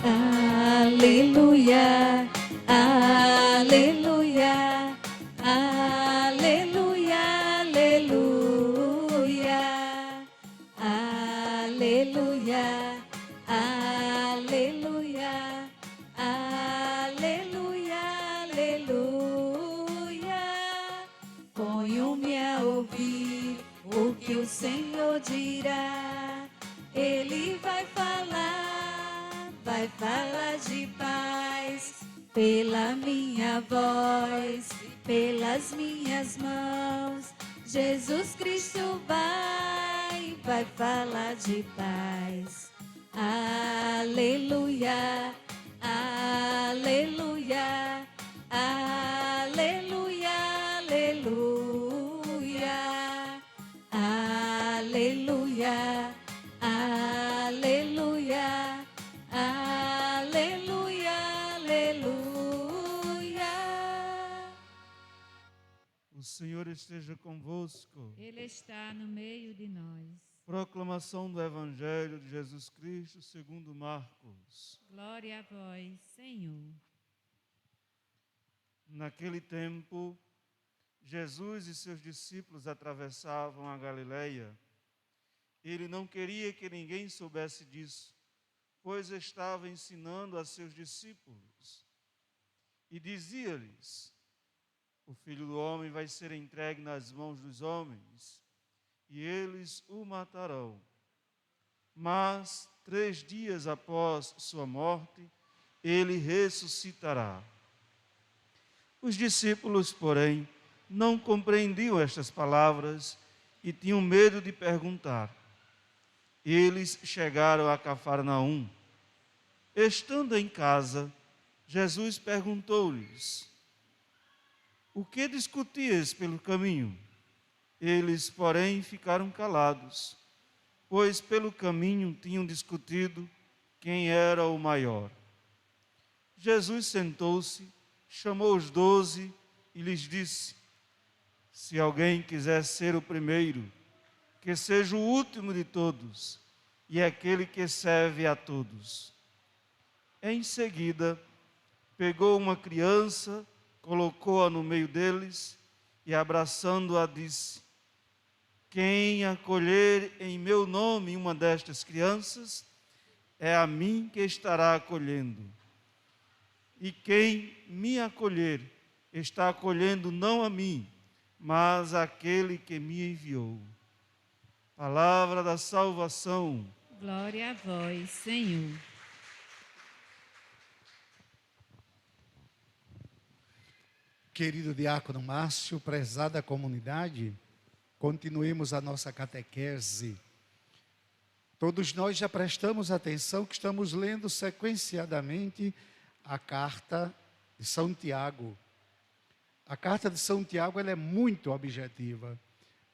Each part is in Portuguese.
Aleluia, aleluia, aleluia, aleluia, aleluia, aleluia, aleluia, aleluia. Ponho-me a ouvir o que o Senhor dirá. Ele vai falar de paz pela minha voz, pelas minhas mãos. Jesus Cristo vai falar de paz. Aleluia, aleluia, aleluia, aleluia, aleluia, aleluia, aleluia, aleluia. O Senhor esteja convosco. Ele está no meio de nós. Proclamação do Evangelho de Jesus Cristo segundo Marcos. Glória a vós, Senhor. Naquele tempo, Jesus e seus discípulos atravessavam a Galileia. Ele não queria que ninguém soubesse disso, pois estava ensinando a seus discípulos. E dizia-lhes: o Filho do Homem vai ser entregue nas mãos dos homens, e eles o matarão. Mas 3 dias após sua morte, ele ressuscitará. Os discípulos, porém, não compreendiam estas palavras e tinham medo de perguntar. Eles chegaram a Cafarnaum. Estando em casa, Jesus perguntou-lhes: o que discutias pelo caminho? Eles, porém, ficaram calados, pois pelo caminho tinham discutido quem era o maior. Jesus sentou-se, chamou os 12 e lhes disse: se alguém quiser ser o primeiro, que seja o último de todos e aquele que serve a todos. Em seguida, pegou uma criança, colocou-a no meio deles e, abraçando-a, disse: quem acolher em meu nome uma destas crianças, é a mim que estará acolhendo. E quem me acolher, está acolhendo não a mim, mas aquele que me enviou. Palavra da salvação. Glória a vós, Senhor. Querido diácono Márcio, prezada comunidade, continuemos a nossa catequese. Todos nós já prestamos atenção que estamos lendo sequenciadamente a carta de São Tiago. A carta de São Tiago ela é muito objetiva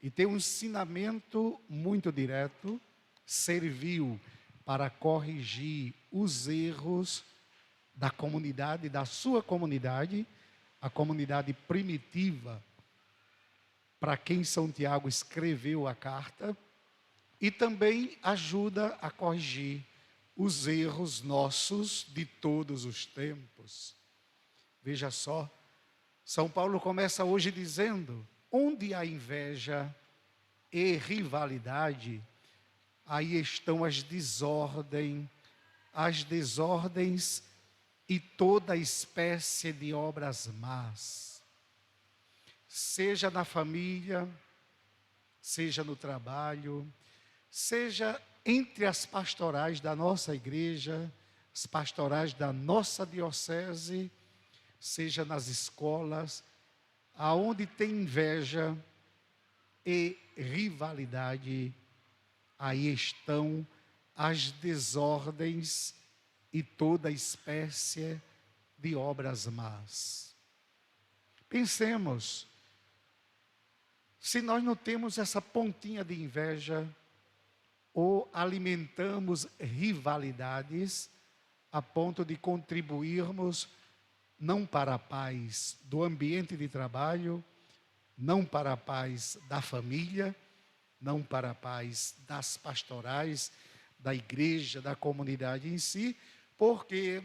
e tem um ensinamento muito direto, serviu para corrigir os erros da comunidade, da sua comunidade, a comunidade primitiva, para quem São Tiago escreveu a carta, e também ajuda a corrigir os erros nossos de todos os tempos. Veja só, São Paulo começa hoje dizendo: onde há inveja e rivalidade, aí estão as desordens e toda espécie de obras más. Seja na família, seja no trabalho, seja entre as pastorais da nossa igreja, as pastorais da nossa diocese, seja nas escolas, aonde tem inveja e rivalidade, aí estão as desordens e toda espécie de obras más. Pensemos, se nós não temos essa pontinha de inveja, ou alimentamos rivalidades, a ponto de contribuirmos não para a paz do ambiente de trabalho, não para a paz da família, não para a paz das pastorais, da igreja, da comunidade em si, porque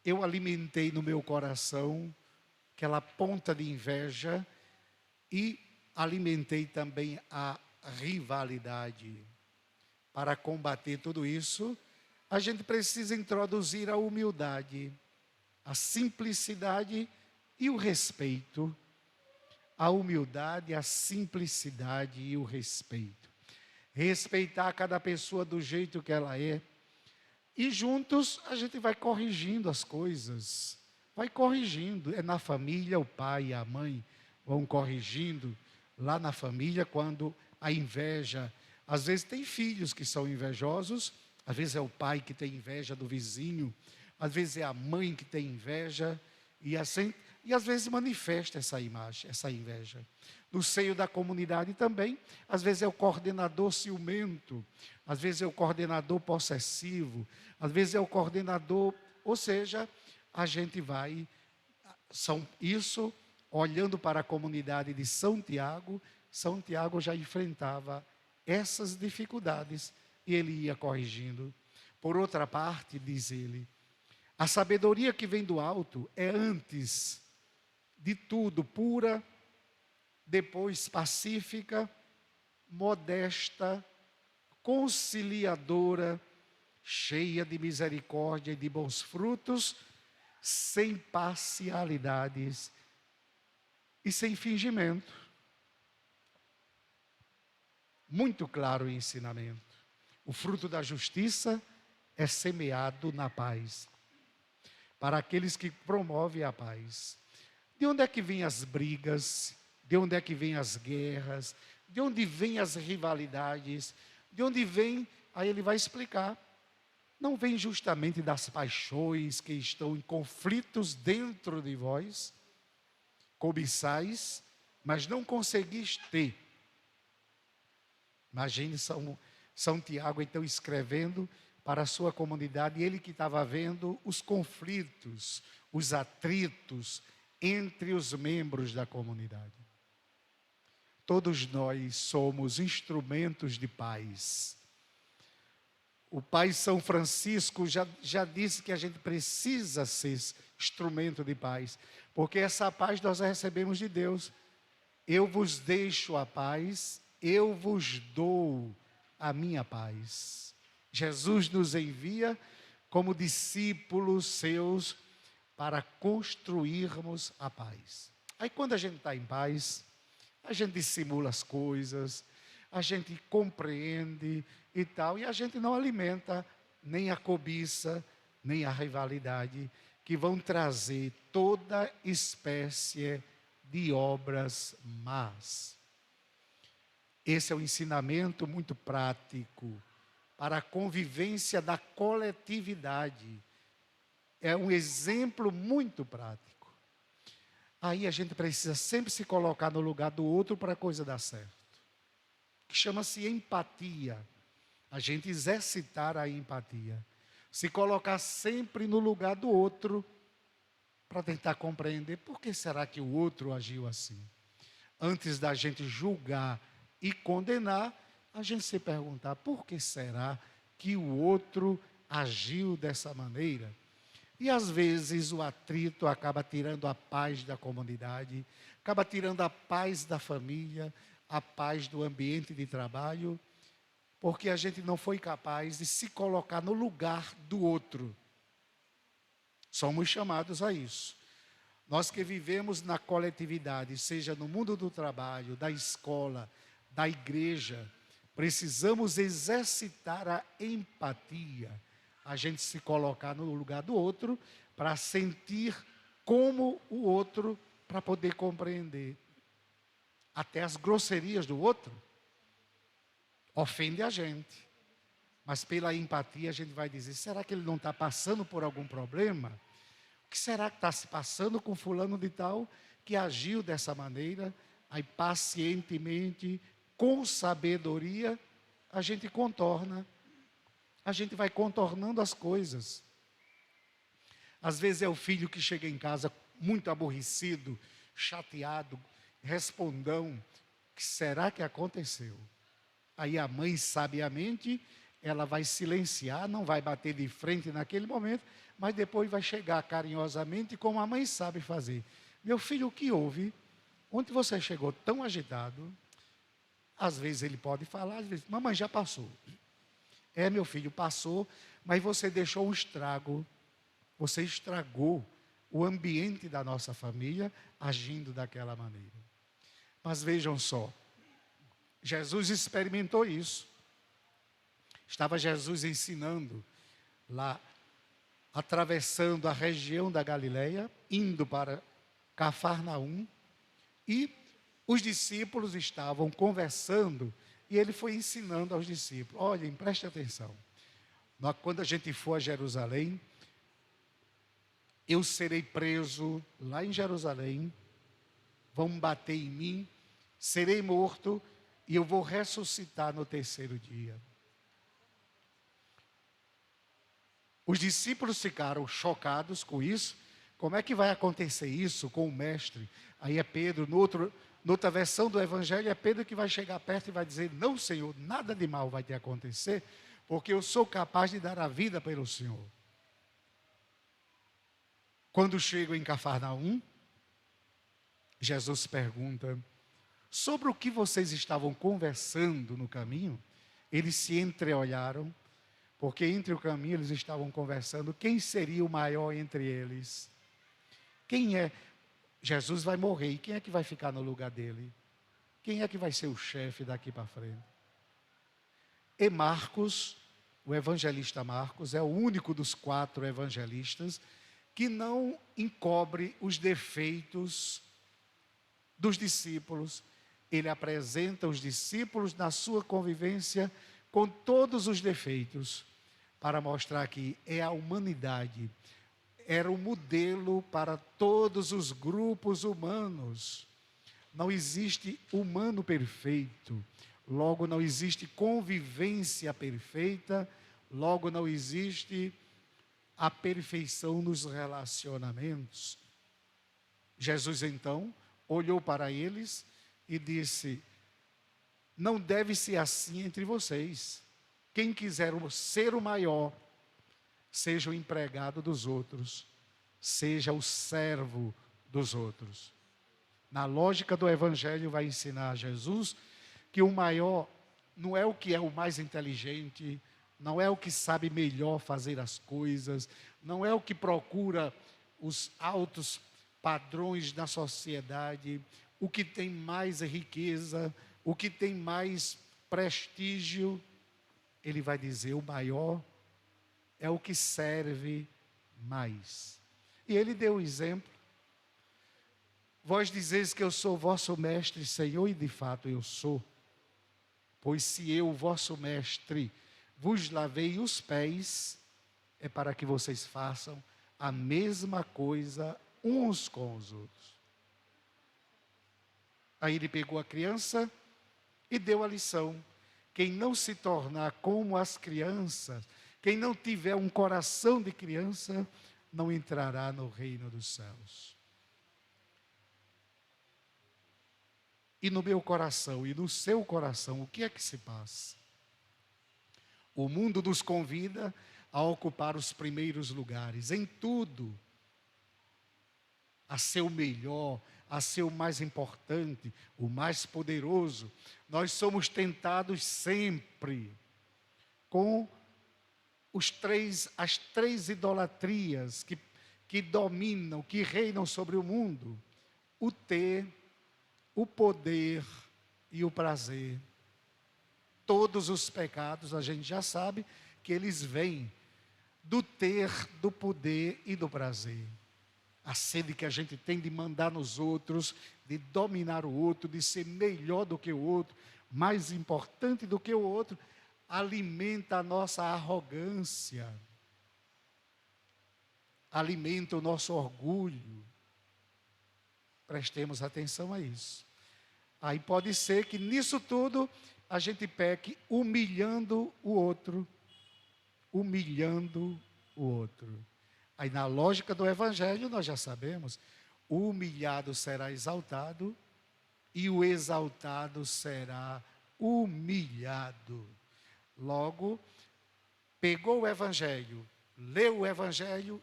eu alimentei no meu coração aquela ponta de inveja e alimentei também a rivalidade. Para combater tudo isso, a gente precisa introduzir a humildade, a simplicidade e o respeito. A humildade, a simplicidade e o respeito. Respeitar cada pessoa do jeito que ela é. E juntos a gente vai corrigindo as coisas. Vai corrigindo. É na família, o pai e a mãe vão corrigindo. Lá na família, quando a inveja... Às vezes tem filhos que são invejosos. Às vezes é o pai que tem inveja do vizinho. Às vezes é a mãe que tem inveja. E assim... E às vezes manifesta essa imagem, essa inveja. No seio da comunidade também, às vezes é o coordenador ciumento, às vezes é o coordenador possessivo, às vezes é o coordenador, ou seja, a gente vai, isso, olhando para a comunidade de São Tiago já enfrentava essas dificuldades e ele ia corrigindo. Por outra parte, diz ele, a sabedoria que vem do alto é antes de tudo pura, depois pacífica, modesta, conciliadora, cheia de misericórdia e de bons frutos, sem parcialidades e sem fingimento. Muito claro o ensinamento. O fruto da justiça é semeado na paz, para aqueles que promovem a paz. De onde é que vêm as brigas? De onde é que vêm as guerras? De onde vêm as rivalidades? De onde vem? Aí ele vai explicar. Não vem justamente das paixões que estão em conflitos dentro de vós? Cobiçais, mas não conseguis ter. Imagine São Tiago então escrevendo para a sua comunidade, ele que estava vendo os conflitos, os atritos entre os membros da comunidade. Todos nós somos instrumentos de paz. O pai São Francisco já disse que a gente precisa ser instrumento de paz, porque essa paz nós a recebemos de Deus. Eu vos deixo a paz, eu vos dou a minha paz. Jesus nos envia como discípulos seus para construirmos a paz. Aí quando a gente está em paz, a gente dissimula as coisas, a gente compreende e tal, e a gente não alimenta nem a cobiça, nem a rivalidade, que vão trazer toda espécie de obras más. Esse é um ensinamento muito prático para a convivência da coletividade. É um exemplo muito prático. Aí a gente precisa sempre se colocar no lugar do outro para a coisa dar certo. Que chama-se empatia. A gente exercitar a empatia. Se colocar sempre no lugar do outro para tentar compreender por que será que o outro agiu assim. Antes da gente julgar e condenar, a gente se perguntar por que será que o outro agiu dessa maneira. E às vezes o atrito acaba tirando a paz da comunidade, acaba tirando a paz da família, a paz do ambiente de trabalho, porque a gente não foi capaz de se colocar no lugar do outro. Somos chamados a isso. Nós que vivemos na coletividade, seja no mundo do trabalho, da escola, da igreja, precisamos exercitar a empatia. A gente se colocar no lugar do outro para sentir como o outro, para poder compreender. Até as grosserias do outro ofende a gente. Mas pela empatia a gente vai dizer, será que ele não está passando por algum problema? O que será que está se passando com fulano de tal que agiu dessa maneira? Aí pacientemente, com sabedoria, a gente contorna. A gente vai contornando as coisas. Às vezes é o filho que chega em casa muito aborrecido, chateado, respondão, o que será que aconteceu? Aí a mãe, sabiamente, ela vai silenciar, não vai bater de frente naquele momento, mas depois vai chegar carinhosamente, como a mãe sabe fazer. Meu filho, o que houve? Onde você chegou tão agitado? Às vezes ele pode falar, às vezes, mamãe, já passou. É, meu filho, passou, mas você deixou um estrago. Você estragou o ambiente da nossa família agindo daquela maneira. Mas vejam só, Jesus experimentou isso. Estava Jesus ensinando lá, atravessando a região da Galileia, indo para Cafarnaum, e os discípulos estavam conversando, e ele foi ensinando aos discípulos. Olhem, preste atenção. Quando a gente for a Jerusalém, eu serei preso lá em Jerusalém, vão bater em mim, serei morto, e eu vou ressuscitar no terceiro dia. Os discípulos ficaram chocados com isso. Como é que vai acontecer isso com o mestre? Aí é Pedro, noutra versão do evangelho, é Pedro que vai chegar perto e vai dizer: não, Senhor, nada de mal vai te acontecer, porque eu sou capaz de dar a vida pelo Senhor. Quando chegam em Cafarnaum, Jesus pergunta: sobre o que vocês estavam conversando no caminho? Eles se entreolharam, porque entre o caminho eles estavam conversando quem seria o maior entre eles. Quem é? Jesus vai morrer, e quem é que vai ficar no lugar dele? Quem é que vai ser o chefe daqui para frente? E Marcos, o evangelista Marcos, é o único dos 4 evangelistas que não encobre os defeitos dos discípulos. Ele apresenta os discípulos na sua convivência com todos os defeitos, para mostrar que é a humanidade, era o modelo para todos os grupos humanos. Não existe humano perfeito, logo não existe convivência perfeita, logo não existe a perfeição nos relacionamentos. Jesus então olhou para eles e disse: não deve ser assim entre vocês. Quem quiser ser o maior, seja o empregado dos outros, seja o servo dos outros. Na lógica do evangelho vai ensinar Jesus que o maior não é o que é o mais inteligente, não é o que sabe melhor fazer as coisas, não é o que procura os altos padrões da sociedade, o que tem mais riqueza, o que tem mais prestígio. Ele vai dizer: o maior é o que serve mais. E ele deu o exemplo: vós dizeis que eu sou vosso mestre e Senhor, e de fato eu sou. Pois se eu, vosso mestre, vos lavei os pés, é para que vocês façam a mesma coisa uns com os outros. Aí ele pegou a criança e deu a lição: quem não se tornar como as crianças, quem não tiver um coração de criança, não entrará no reino dos céus. E no meu coração e no seu coração, o que é que se passa? O mundo nos convida a ocupar os primeiros lugares, em tudo, a ser o melhor, a ser o mais importante, o mais poderoso. Nós somos tentados sempre com as três idolatrias que dominam, que reinam sobre o mundo: o ter, o poder e o prazer. Todos os pecados, a gente já sabe que eles vêm do ter, do poder e do prazer. A sede que a gente tem de mandar nos outros, de dominar o outro, de ser melhor do que o outro, mais importante do que o outro, alimenta a nossa arrogância, alimenta o nosso orgulho. Prestemos atenção a isso. Aí pode ser que nisso tudo a gente peque humilhando o outro. Humilhando o outro. Aí na lógica do evangelho nós já sabemos: o humilhado será exaltado e o exaltado será humilhado. Logo, pegou o Evangelho, leu o Evangelho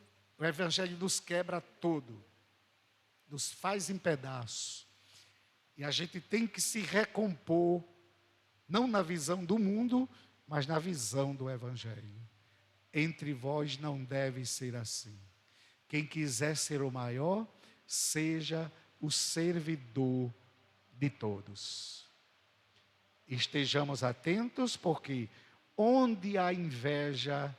nos quebra todo, nos faz em pedaços. E a gente tem que se recompor, não na visão do mundo, mas na visão do Evangelho. Entre vós não deve ser assim. Quem quiser ser o maior, seja o servidor de todos. Estejamos atentos, porque onde há inveja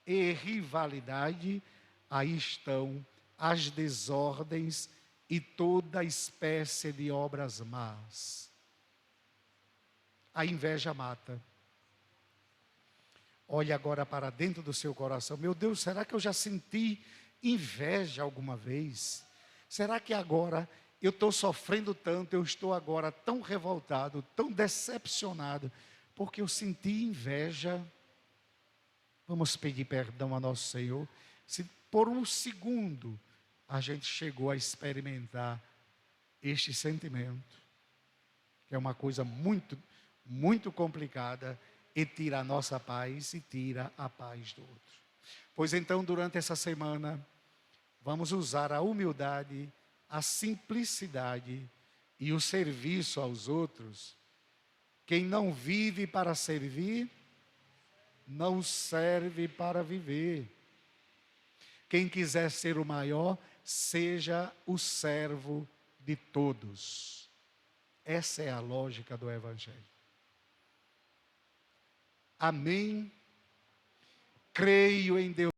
e rivalidade, aí estão as desordens e toda espécie de obras más. A inveja mata. Olhe agora para dentro do seu coração. Meu Deus, será que eu já senti inveja alguma vez? Será que agora eu estou sofrendo tanto, eu estou agora tão revoltado, tão decepcionado, porque eu senti inveja? Vamos pedir perdão a nosso Senhor. Se por um segundo a gente chegou a experimentar este sentimento, que é uma coisa muito, muito complicada, e tira a nossa paz e tira a paz do outro. Pois então, durante essa semana, vamos usar a humildade, a simplicidade e o serviço aos outros. Quem não vive para servir, não serve para viver. Quem quiser ser o maior, seja o servo de todos. Essa é a lógica do Evangelho. Amém. Creio em Deus.